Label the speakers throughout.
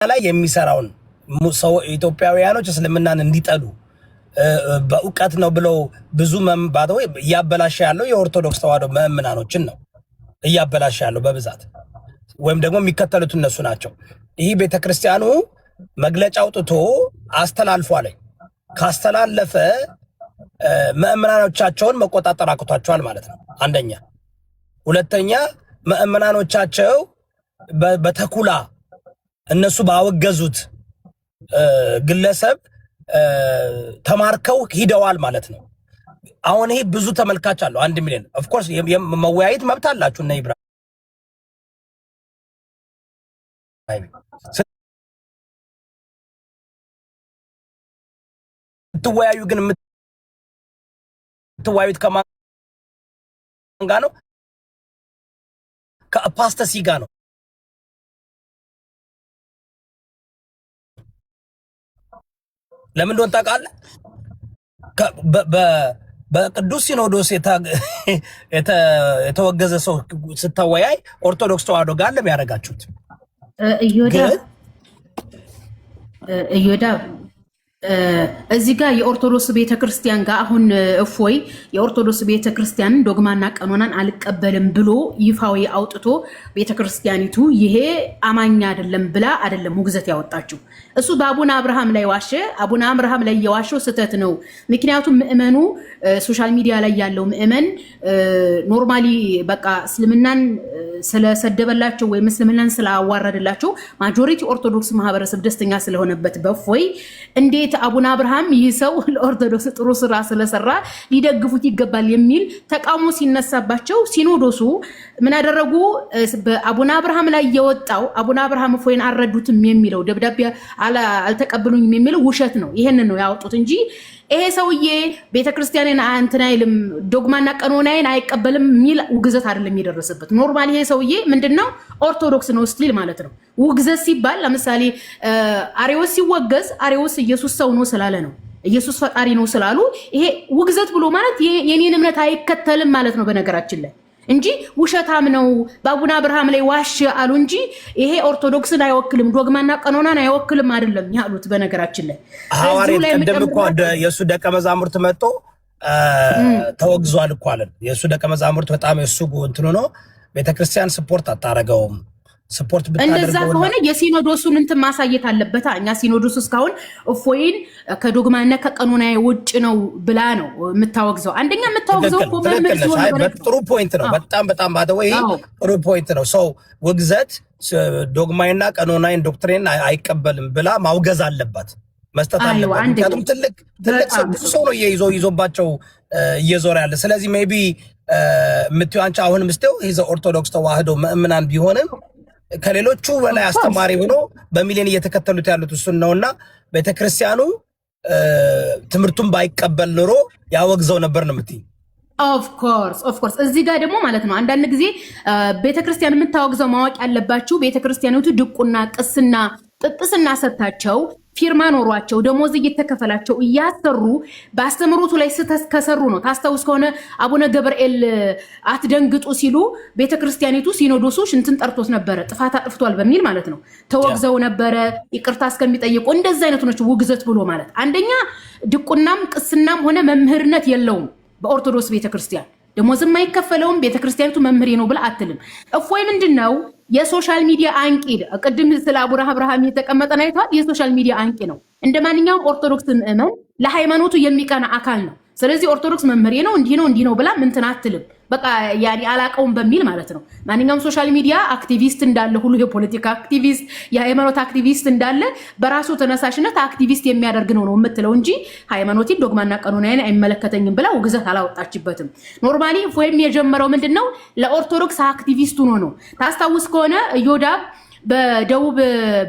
Speaker 1: ላይ የሚሰራውን ሰው ኢትዮጵያውያኖች እስልምናን እንዲጠሉ በእውቀት ነው ብለው ብዙ መንባተው ያበላሽ ያለው የኦርቶዶክስ ተዋህዶ ምእመናኖችን ነው ያበላሽ ያለው በብዛት ወይም ደግሞ የሚከተሉት እነሱ ናቸው። ይህ ቤተክርስቲያኑ መግለጫ አውጥቶ አስተላልፏል። ካስተላለፈ ምእመናኖቻቸውን መቆጣጠር አቅቷቸዋል ማለት ነው። አንደኛ። ሁለተኛ ምእመናኖቻቸው በተኩላ እነሱ ባወገዙት ግለሰብ ተማርከው ሂደዋል ማለት ነው። አሁን ይሄ ብዙ ተመልካች አለው 1 ሚሊዮን ኦፍ ኮርስ መወያየት መብት አላችሁ እና ኢብራሂም ትወያዩ ግን የምትወያዩት ከማን ጋር ነው? ከፓስተር ሲ ጋር ነው። ለምን እንደሆነ ታውቃለህ? በቅዱስ ሲኖዶስ የተወገዘ ሰው ስተወያይ ኦርቶዶክስ ተዋህዶ ጋር ለሚያደርጋችሁት
Speaker 2: እዮዳ እዚህ ጋር የኦርቶዶክስ ቤተክርስቲያን ጋር አሁን እፎይ የኦርቶዶክስ ቤተክርስቲያን ዶግማና ቀኖናን አልቀበልም ብሎ ይፋዊ አውጥቶ ቤተክርስቲያኒቱ ይሄ አማኛ አይደለም ብላ አይደለም ውግዘት ያወጣችው። እሱ በአቡነ አብርሃም ላይ ዋሸ። አቡነ አብርሃም ላይ የዋሸው ስህተት ነው። ምክንያቱም ምእመኑ ሶሻል ሚዲያ ላይ ያለው ምእመን ኖርማሊ በቃ እስልምናን ስለሰደበላቸው ወይ እስልምናን ስላዋረደላቸው ማጆሪቲ ኦርቶዶክስ ማህበረሰብ ደስተኛ ስለሆነበት በእፎይ እንዴት አቡነ አብርሃም ይህ ሰው ለኦርቶዶክስ ጥሩ ስራ ስለሰራ ሊደግፉት ይገባል የሚል ተቃውሞ ሲነሳባቸው ሲኖዶሱ ምን አደረጉ? በአቡነ አብርሃም ላይ የወጣው አቡነ አብርሃም እፎይን አልረዱትም የሚለው ደብዳቤ አልተቀበሉኝም የሚለው ውሸት ነው። ይሄንን ነው ያወጡት እንጂ ይሄ ሰውዬ ቤተክርስቲያንን እንትን አይልም ዶግማና ቀኖናዬን አይቀበልም የሚል ውግዘት አይደለም የደረሰበት። ኖርማሊ ይሄ ሰውዬ ምንድነው ኦርቶዶክስ ነው ስቲል ማለት ነው። ውግዘት ሲባል ለምሳሌ አሪዎስ ሲወገዝ አሪዎስ ኢየሱስ ሰው ነው ስላለ ነው፣ ኢየሱስ ፈጣሪ ነው ስላሉ ይሄ ውግዘት ብሎ ማለት የኔን እምነት አይከተልም ማለት ነው በነገራችን ላይ እንጂ ውሸታም ነው በአቡነ አብርሃም ላይ ዋሽ አሉ እንጂ ይሄ ኦርቶዶክስን አይወክልም ዶግማና ቀኖናን አይወክልም አይደለም ያሉት በነገራችን ላይ።
Speaker 1: ሐዋርያት ቀደም እኮ የሱ ደቀ መዛሙርት መጥቶ ተወግዟል እኮ አለ። የሱ ደቀ መዛሙርት በጣም የሱ እንትኑ ነው ቤተክርስቲያን ስፖርት አታረገውም። ስፖርት ብታደርገው
Speaker 2: እንደዛ ከሆነ የሲኖዶሱን እንትን ማሳየት አለበት። እኛ ሲኖዶሱ እስካሁን እፎይን ከዶግማና ከቀኖና ውጭ ነው ብላ ነው የምታወግዘው። አንደኛ የምታወግዘው እኮ
Speaker 1: ጥሩ ፖይንት ነው። በጣም ባደወይ ጥሩ ፖይንት ነው። ሰው ውግዘት ዶግማና ቀኖናን ዶክትሪን አይቀበልም ብላ ማውገዝ አለባት፣ መስጠት አለባት። ምክንያቱም ትልቅ ሰው ነው ይዞባቸው እየዞረ ያለ። ስለዚህ ሜቢ የምትይው አንቺ አሁን ምስተው ይዘ ኦርቶዶክስ ተዋህዶ ምእመናን ቢሆንም ከሌሎቹ በላይ አስተማሪ ሆኖ በሚሊዮን እየተከተሉት ያሉት እሱን ነውና ቤተክርስቲያኑ ትምህርቱን ባይቀበል ኑሮ ያወግዘው ነበር ነው የምትይ።
Speaker 2: ኦፍ ኮርስ እዚህ ጋር ደግሞ ማለት ነው አንዳንድ ጊዜ ቤተክርስቲያን የምታወግዘው ማወቅ ያለባችሁ ቤተክርስቲያኒቱ ድቁና ቅስና ጥጥስና ሰጥታቸው ፊርማ ኖሯቸው ደሞዝ እየተከፈላቸው እያሰሩ በአስተምሮቱ ላይ ስተት ከሰሩ ነው። ታስታውስ ከሆነ አቡነ ገብርኤል አትደንግጡ ሲሉ ቤተክርስቲያኒቱ ሲኖዶሱ ሽንትን ጠርቶት ነበረ፣ ጥፋት አጥፍቷል በሚል ማለት ነው። ተወግዘው ነበረ ይቅርታ እስከሚጠይቁ። እንደዛ አይነቱ ነው ውግዘት ብሎ ማለት። አንደኛ ድቁናም ቅስናም ሆነ መምህርነት የለውም በኦርቶዶክስ ቤተክርስቲያን፣ ደሞዝም አይከፈለውም። ቤተክርስቲያኒቱ መምህር ነው ብላ አትልም። እፎይ ምንድነው የሶሻል ሚዲያ አንቂ። ቅድም ስለ አቡነ አብርሃም የተቀመጠን አይተዋል። የሶሻል ሚዲያ አንቂ ነው። እንደ ማንኛውም ኦርቶዶክስ ምእመን ለሃይማኖቱ የሚቀና አካል ነው። ስለዚህ ኦርቶዶክስ መምህር ነው እንዲህ ነው ብላ ምንትን አትልም። በቃ ያኔ አላቀውም በሚል ማለት ነው። ማንኛውም ሶሻል ሚዲያ አክቲቪስት እንዳለ ሁሉ የፖለቲካ አክቲቪስት የሃይማኖት አክቲቪስት እንዳለ በራሱ ተነሳሽነት አክቲቪስት የሚያደርግ ነው የምትለው እንጂ ሃይማኖቲን ዶግማና ቀኖናን አይመለከተኝም ብላ ውግዘት አላወጣችበትም። ኖርማሊ ወይም የጀመረው ምንድነው ለኦርቶዶክስ አክቲቪስት ሆኖ ነው። ታስታውስ ከሆነ ዮዳብ በደቡብ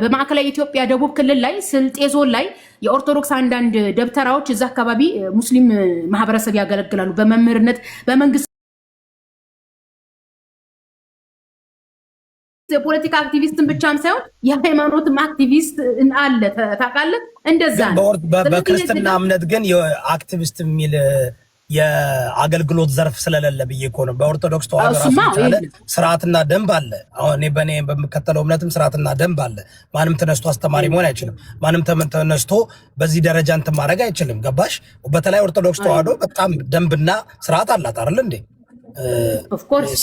Speaker 2: በማዕከላዊ ኢትዮጵያ ደቡብ ክልል ላይ ስልጤ ዞን ላይ የኦርቶዶክስ አንዳንድ ደብተራዎች እዛ አካባቢ ሙስሊም ማህበረሰብ ያገለግላሉ በመምህርነት በመንግስት የፖለቲካ አክቲቪስትን ብቻም ሳይሆን የሃይማኖትም አክቲቪስት አለ። ታውቃለህ? እንደዛ ነው።
Speaker 1: በክርስትና እምነት ግን የአክቲቪስት የሚል የአገልግሎት ዘርፍ ስለሌለ ብዬ እኮ ነው። በኦርቶዶክስ ተዋህዶ ራሱ የቻለ ስርዓትና ደንብ አለ። አሁን በእኔ በምከተለው እምነትም ስርዓትና ደንብ አለ። ማንም ተነስቶ አስተማሪ መሆን አይችልም። ማንም ተነስቶ በዚህ ደረጃ እንትን ማድረግ አይችልም። ገባሽ? በተለይ ኦርቶዶክስ ተዋህዶ በጣም ደንብና ስርዓት አላት አይደል እንዴ?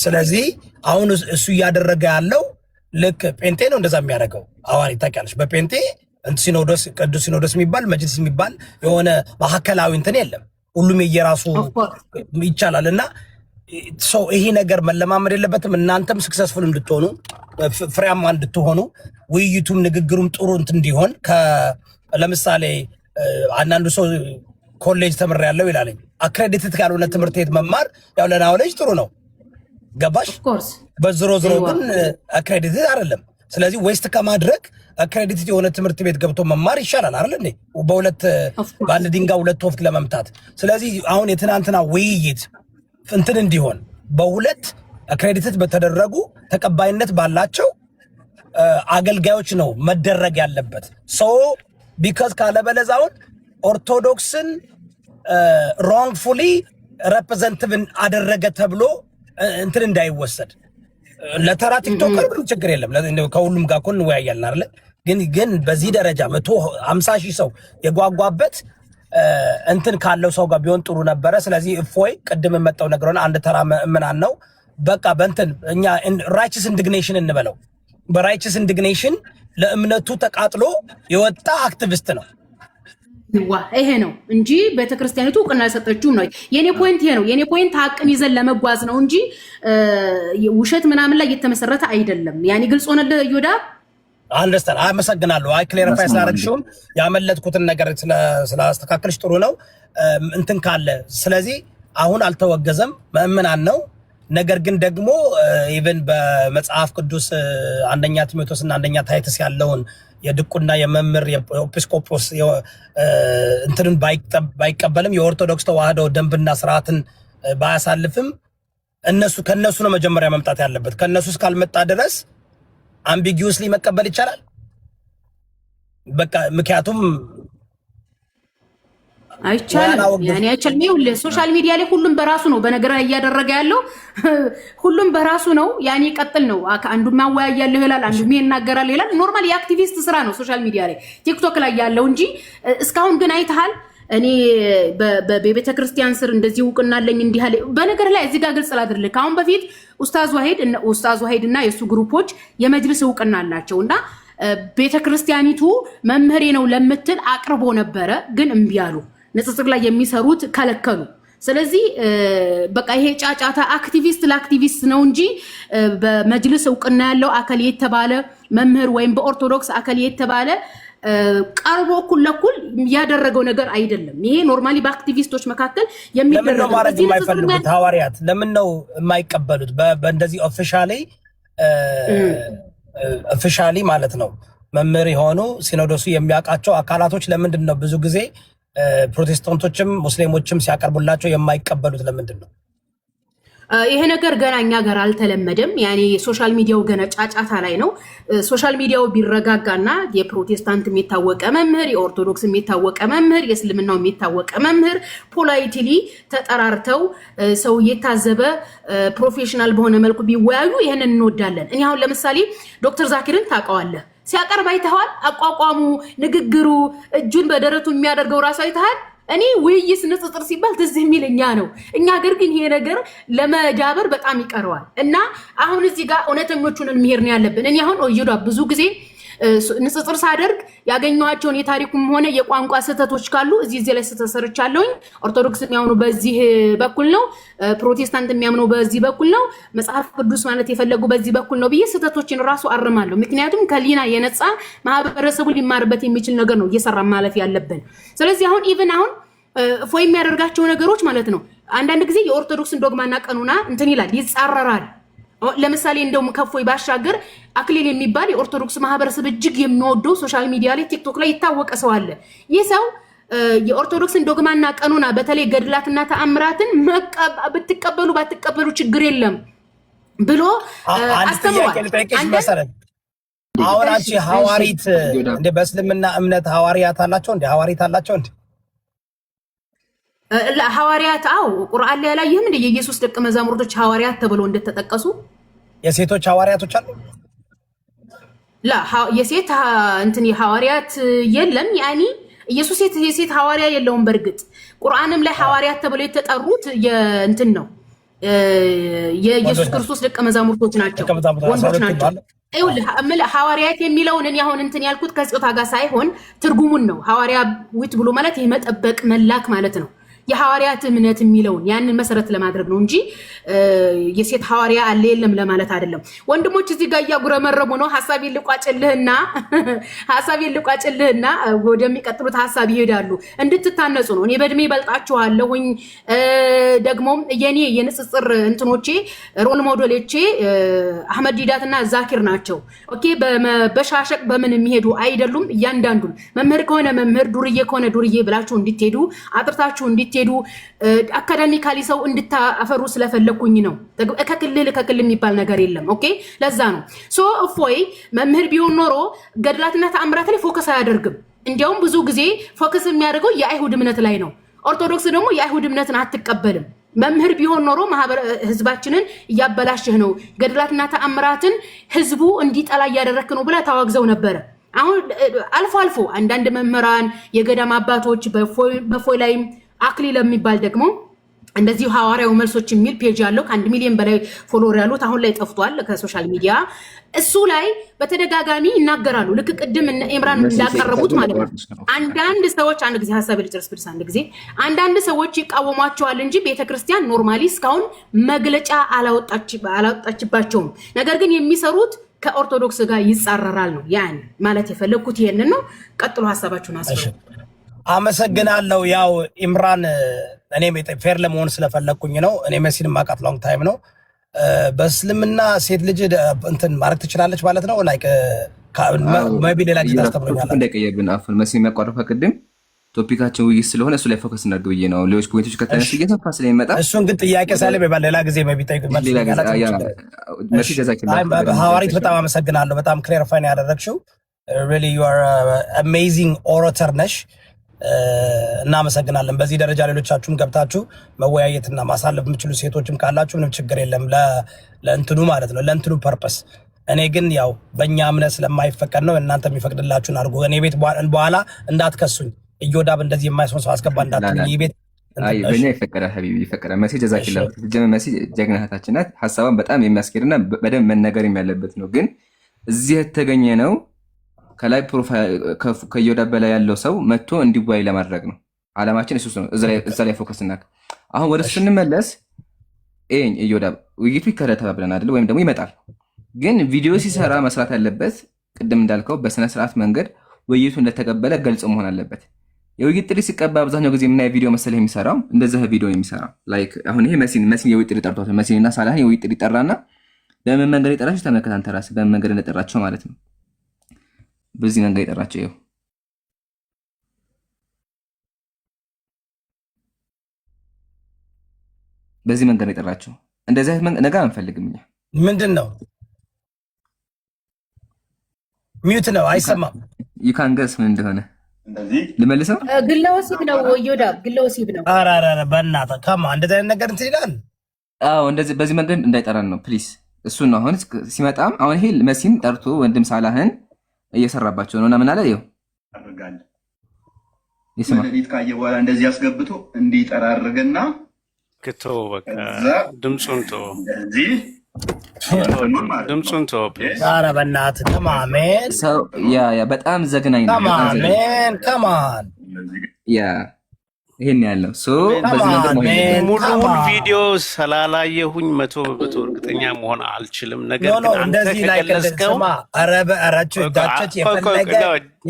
Speaker 1: ስለዚህ አሁን እሱ እያደረገ ያለው ልክ ጴንጤ ነው እንደዛ የሚያደርገው። አዋሪ ታውቂያለሽ፣ በጴንጤ ሲኖዶስ ቅዱስ ሲኖዶስ የሚባል መጅልስ የሚባል የሆነ ማዕከላዊ እንትን የለም። ሁሉም የየራሱ ይቻላል። እና ሰው ይሄ ነገር መለማመድ የለበትም። እናንተም ስክሰስፉል እንድትሆኑ ፍሬያማ እንድትሆኑ ውይይቱም ንግግሩም ጥሩ እንዲሆን ለምሳሌ አንዳንዱ ሰው ኮሌጅ ተምሬያለሁ ይላለኝ። አክሬዲትድ ካልሆነ ትምህርት ቤት መማር ያው ለናውሌጅ ጥሩ ነው። ገባሽ? በዝሮ ግን አክሬዲትድ አይደለም። ስለዚህ ዌስት ከማድረግ አክሬዲትድ የሆነ ትምህርት ቤት ገብቶ መማር ይሻላል አይደል እንዴ? በአንድ ድንጋይ ሁለት ወፍ ለመምታት። ስለዚህ አሁን የትናንትና ውይይት እንትን እንዲሆን በሁለት አክሬዲትድ በተደረጉ ተቀባይነት ባላቸው አገልጋዮች ነው መደረግ ያለበት። ቢካዝ ካለበለዛውን ኦርቶዶክስን ሮንግፉሊ ሬፕሬዘንቲቭን አደረገ ተብሎ እንትን እንዳይወሰድ ለተራ ቲክቶከር ምንም ችግር የለም። ከሁሉም ጋር እኮ እንወያያለን አይደል? ግን በዚህ ደረጃ 150,000 ሰው የጓጓበት እንትን ካለው ሰው ጋር ቢሆን ጥሩ ነበረ። ስለዚህ እፎይ ቅድም የመጣው ነገር ሆነ አንድ ተራ ምናን ነው በቃ በእንትን እኛ ራይቸስ ኢንዲግኔሽን እንበለው። በራይቸስ ኢንዲግኔሽን ለእምነቱ ተቃጥሎ የወጣ አክቲቪስት ነው።
Speaker 2: ይሄ ነው እንጂ ቤተክርስቲያኒቱ እውቅና ያልሰጠችውም ነው። የኔ ፖይንት ይሄ ነው። የኔ ፖይንት ሀቅን ይዘን ለመጓዝ ነው እንጂ ውሸት ምናምን ላይ የተመሰረተ አይደለም። ያኔ ግልጽ ሆነልህ ዮዳ?
Speaker 1: አንደርስታንድ። አመሰግናለሁ። ክሊሪፋይ ስላደረግሽው ያመለጥኩትን ነገር ስላስተካከልሽ ጥሩ ነው። እንትን ካለ ስለዚህ አሁን አልተወገዘም፣ ምእመናን ነው። ነገር ግን ደግሞ ኢቭን በመጽሐፍ ቅዱስ አንደኛ ቲሞቴዎስ እና አንደኛ ታይተስ ያለውን የድቁና የመምህር የኤጲስቆጶስ እንትንን ባይቀበልም የኦርቶዶክስ ተዋህዶ ደንብና ስርዓትን ባያሳልፍም ከነሱ ነው መጀመሪያ መምጣት ያለበት። ከነሱ እስካልመጣ ድረስ አምቢጊዩስሊ መቀበል ይቻላል። በቃ ምክንያቱም
Speaker 2: አይቻልም። ያኔ አይቻልም። ይኸውልህ ሶሻል ሚዲያ ላይ ሁሉም በራሱ ነው በነገር ላይ እያደረገ ያለው ሁሉም በራሱ ነው። ያኔ ቀጥል ነው። አንዱ ማወያያለሁ ይላል፣ አንዱ ይናገራል ይላል። ኖርማል የአክቲቪስት ስራ ነው ሶሻል ሚዲያ ላይ ቲክቶክ ላይ ያለው እንጂ እስካሁን ግን አይተሃል። እኔ በቤተ ክርስቲያን ስር እንደዚህ እውቅና አለኝ እንዲህ አለ። በነገር ላይ እዚህ ጋር ግልጽ ላድርግልህ። ከአሁን በፊት ኡስታዝ ዋሂድ እና የሱ ግሩፖች የመጅልስ እውቅና አላቸው እና ቤተ ክርስቲያኒቱ መምህሬ ነው ለምትል አቅርቦ ነበረ፣ ግን እምቢ አሉ። ንጽጽር ላይ የሚሰሩት ከለከሉ። ስለዚህ በቃ ይሄ ጫጫታ አክቲቪስት ለአክቲቪስት ነው እንጂ በመጅልስ እውቅና ያለው አካል የተባለ መምህር ወይም በኦርቶዶክስ አካል የተባለ ቀርቦ እኩል ለኩል ያደረገው ነገር አይደለም። ይሄ ኖርማሊ በአክቲቪስቶች መካከል የሚደረገው
Speaker 1: ማለት የማይፈልጉት ሐዋርያት ለምን ነው የማይቀበሉት? በእንደዚህ ኦፊሻሊ ማለት ነው መምህር የሆኑ ሲኖዶሱ የሚያውቃቸው አካላቶች ለምንድን ነው ብዙ ጊዜ ፕሮቴስታንቶችም ሙስሊሞችም ሲያቀርቡላቸው የማይቀበሉት ለምንድን ነው?
Speaker 2: ይሄ ነገር ገና እኛ ጋር አልተለመደም። ያኔ ሶሻል ሚዲያው ገና ጫጫታ ላይ ነው። ሶሻል ሚዲያው ቢረጋጋና የፕሮቴስታንት የሚታወቀ መምህር፣ የኦርቶዶክስ የሚታወቀ መምህር፣ የእስልምናው የሚታወቀ መምህር ፖላይትሊ ተጠራርተው ሰው እየታዘበ ፕሮፌሽናል በሆነ መልኩ ቢወያዩ ይሄንን እንወዳለን። እኔ አሁን ለምሳሌ ዶክተር ዛኪርን ታውቀዋለህ? ሲያቀርብ አይተዋል? አቋቋሙ፣ ንግግሩ፣ እጁን በደረቱ የሚያደርገው ራሱ አይተሃል? እኔ ውይይት ንጽጽር ሲባል ትዝ የሚለኛ ነው። እኛ ሀገር ግን ይሄ ነገር ለመዳበር በጣም ይቀረዋል እና አሁን እዚህ ጋር እውነተኞቹን መሄድ ነው ያለብን። እኔ አሁን ኦይዶ ብዙ ጊዜ ንጽጽር ሳደርግ ያገኘኋቸውን የታሪኩም ሆነ የቋንቋ ስህተቶች ካሉ እዚህ ላይ ስተሰርቻለሁኝ። ኦርቶዶክስ የሚያምኑ በዚህ በኩል ነው፣ ፕሮቴስታንት የሚያምነው በዚህ በኩል ነው፣ መጽሐፍ ቅዱስ ማለት የፈለጉ በዚህ በኩል ነው ብዬ ስህተቶችን ራሱ አርማለሁ። ምክንያቱም ከሊና የነጻ ማህበረሰቡ ሊማርበት የሚችል ነገር ነው እየሰራ ማለፍ ያለብን። ስለዚህ አሁን ኢቭን አሁን ፎይ የሚያደርጋቸው ነገሮች ማለት ነው አንዳንድ ጊዜ የኦርቶዶክስን ዶግማና ቀኑና እንትን ይላል፣ ይጻረራል። ለምሳሌ እንደውም ከፎይ ባሻገር አክሊል የሚባል የኦርቶዶክስ ማህበረሰብ እጅግ የሚወደው ሶሻል ሚዲያ ላይ ቲክቶክ ላይ ይታወቀ ሰው አለ። ይህ ሰው የኦርቶዶክስን ዶግማና ቀኑና በተለይ ገድላትና ተአምራትን ብትቀበሉ ባትቀበሉ ችግር የለም ብሎ አስተምሯል።
Speaker 1: አሁን አንቺ ሐዋሪት እንደ በእስልምና እምነት ሐዋሪያት አላቸው እንደ ሐዋሪት አላቸው እንደ
Speaker 2: ሐዋርያት ቁርአን ላይ ያላየህም እንደ የኢየሱስ ደቀ መዛሙርቶች ሐዋርያት ተብለው እንደተጠቀሱ
Speaker 1: የሴቶች ሐዋርያቶች አሉ?
Speaker 2: የሴት እንትን የሐዋርያት የለም። ያኒ ኢየሱስ የሴት ሐዋርያ የለውም። በእርግጥ ቁርአንም ላይ ሐዋርያት ተብለው የተጠሩት የእንትን ነው የኢየሱስ ክርስቶስ ደቀ መዛሙርቶች ናቸው፣ ወንዶች ናቸው። ሐዋርያት የሚለውን እኔ አሁን እንትን ያልኩት ከጾታ ጋር ሳይሆን ትርጉሙን ነው። ሐዋርያዊት ብሎ ማለት የመጠበቅ መላክ ማለት ነው። የሐዋርያት እምነት የሚለውን ያንን መሰረት ለማድረግ ነው እንጂ የሴት ሐዋርያ አለ የለም ለማለት አይደለም። ወንድሞች እዚህ ጋር እያጉረመረሙ ነው። ሐሳቤን ልቋጭልህና ወደሚቀጥሉት ሐሳብ ይሄዳሉ። እንድትታነጹ ነው። እኔ በእድሜ ይበልጣችኋለሁኝ። ደግሞ የኔ የንጽጽር እንትኖቼ ሮል ሞዴሎቼ አህመድ ዲዳትና ዛኪር ናቸው። ኦኬ በሻሸቅ በምን የሚሄዱ አይደሉም። እያንዳንዱን መምህር ከሆነ መምህር፣ ዱርዬ ከሆነ ዱርዬ ብላችሁ እንድትሄዱ አጥርታችሁ እንድትሄዱ አካዳሚካሊ ሰው እንድታፈሩ ስለፈለኩኝ ነው። ከክልል የሚባል ነገር የለም። ኦኬ ለዛ ነው እፎይ መምህር ቢሆን ኖሮ ገድላትና ተአምራት ላይ ፎከስ አያደርግም። እንዲያውም ብዙ ጊዜ ፎከስ የሚያደርገው የአይሁድ እምነት ላይ ነው። ኦርቶዶክስ ደግሞ የአይሁድ እምነትን አትቀበልም። መምህር ቢሆን ኖሮ ህዝባችንን እያበላሽህ ነው፣ ገድላትና ተአምራትን ህዝቡ እንዲጠላ እያደረክ ነው ብላ ታዋግዘው ነበረ። አሁን አልፎ አልፎ አንዳንድ መምህራን የገዳም አባቶች በፎይ ላይም አክሊል የሚባል ደግሞ እንደዚሁ ሐዋርያው መልሶች የሚል ፔጅ ያለው ከ1 ሚሊዮን በላይ ፎሎወር ያሉት አሁን ላይ ጠፍቷል ከሶሻል ሚዲያ። እሱ ላይ በተደጋጋሚ ይናገራሉ። ልክ ቅድም ኢምራን እንዳቀረቡት ማለት ነው። አንዳንድ ሰዎች አንድ ጊዜ ሐሳብ ልጨርስ ብቻ አንድ ጊዜ አንዳንድ ሰዎች ይቃወሟቸዋል እንጂ ቤተክርስቲያን ኖርማሊ እስካሁን መግለጫ አላወጣችባቸውም። ነገር ግን የሚሰሩት ከኦርቶዶክስ ጋር ይጻረራል ነው ያን ማለት የፈለኩት ይሄንን ነው። ቀጥሎ ሐሳባችሁን አስቡ።
Speaker 1: አመሰግናለሁ። ያው ኢምራን እኔም ፌር ለመሆን ስለፈለኩኝ ነው። እኔ መሲን ማቃት ሎንግ ታይም ነው። በእስልምና ሴት ልጅ እንትን ማድረግ ትችላለች ማለት ነው። ላይክ ሜቢ ሌላ ጊዜ ታስተምሩኛል።
Speaker 3: እንደቀየብን አፉን መሲ የሚያቋርፈ ቅድም ቶፒካቸው ውይይት ስለሆነ እሱ ላይ ፎከስ እናድርግ ብዬ ነው። ሌሎች ፖይንቶች ከተነሱ እየተፋ ስለሚመጣ
Speaker 1: እሱን ግን ጥያቄ ሳለ ሌላ ጊዜ ሜቢ ጠይቅ መልስ ሐዋሪት በጣም አመሰግናለሁ። በጣም ክሊሪፋይ ነው ያደረግሽው። ሪሊ ዩ አር አሜዚንግ ኦራተር ነሽ። እናመሰግናለን። በዚህ ደረጃ ሌሎቻችሁም ገብታችሁ መወያየትና ማሳለፍ የምችሉ ሴቶችም ካላችሁ ምንም ችግር የለም፣ ለእንትኑ ማለት ነው ለእንትኑ ፐርፐስ። እኔ ግን ያው በእኛ እምነት ስለማይፈቀድ ነው። እናንተ የሚፈቅድላችሁን አድርጉ። እኔ ቤት በኋላ እንዳትከሱኝ። እዮዳብ እንደዚህ የማይሆን ሰው አስገባ እንዳትሉኝ። ይህ ቤት
Speaker 3: በእኛ ይፈቀዳል። ሀቢቢ ይፈቀዳል። መሲ ጀዛኪላ ጀመ መሲ ጀግና እህታችን ናት። ሀሳቧን በጣም የሚያስኬድና በደንብ መነገር ያለበት ነው። ግን እዚህ የተገኘ ነው ከላይ ፕሮፋይል ከዮዳብ በላይ ያለው ሰው መጥቶ እንዲወያይ ለማድረግ ነው አላማችን። እሱ ነው። እዛ ላይ ፎከስ እናክ። አሁን ወደ እሱ ስንመለስ ዮዳብ ውይይቱ ይከረታ ብለን አይደል? ወይም ደግሞ ይመጣል። ግን ቪዲዮ ሲሰራ መስራት ያለበት ቅድም እንዳልከው በስነ ስርዓት መንገድ ውይይቱ እንደተቀበለ ገልጾ መሆን አለበት። የውይይት ጥሪ ሲቀባ አብዛኛው ጊዜ የምናየው ቪዲዮ መሰለህ የሚሰራው እንደዚህ ቪዲዮ ነው የሚሰራው። ላይክ አሁን ይሄ መሲን የውይይት ጥሪ ጠርቷት መሲንና ሳላህን የውይይት ጥሪ ጠራና በምን መንገድ የጠራችሁ ተመልከት አንተ ራስህ በምን መንገድ እንደጠራቸው ማለት ነው። በዚህ መንገድ የጠራቸው ይኸው በዚህ መንገድ የጠራቸው እንደዚህ አይነት ነገር አንፈልግም እኛ።
Speaker 1: ምንድን ነው ሚዩት ነው አይሰማም።
Speaker 3: ይካን ገስ ምን እንደሆነ ልመልሰው።
Speaker 2: ግለወሲብ ነው ዮዳብ ግለወሲብ ነው።
Speaker 1: ኧረ በእናትህ ከማ እንደዚህ አይነት ነገር እንትን ይላል።
Speaker 3: አዎ እንደዚህ በዚህ መንገድ እንዳይጠራን ነው ፕሊስ። እሱን ነው አሁን ሲመጣም አሁን ይሄ መሲን ጠርቶ ወንድም ሳላህን እየሰራባቸው ነው እና ምን አለ ይኸው አድርጋለህ ይስማ ለሊት ካየ በኋላ እንደዚህ አስገብቶ እንዲጠራርግና
Speaker 4: ክቶ በቃ ድምጹን ቶ
Speaker 1: ኧረ በእናትህ ከማሜን
Speaker 3: ሰው ያ በጣም ዘግናኝ ነው።
Speaker 1: ከማን
Speaker 3: ያ ይሄን ያለው በዚህ ነገር
Speaker 4: ሙሉውን ቪዲዮ ስላላየሁኝ 100% እርግጠኛ መሆን አልችልም። ነገር ግን አንተ ከገለጽከው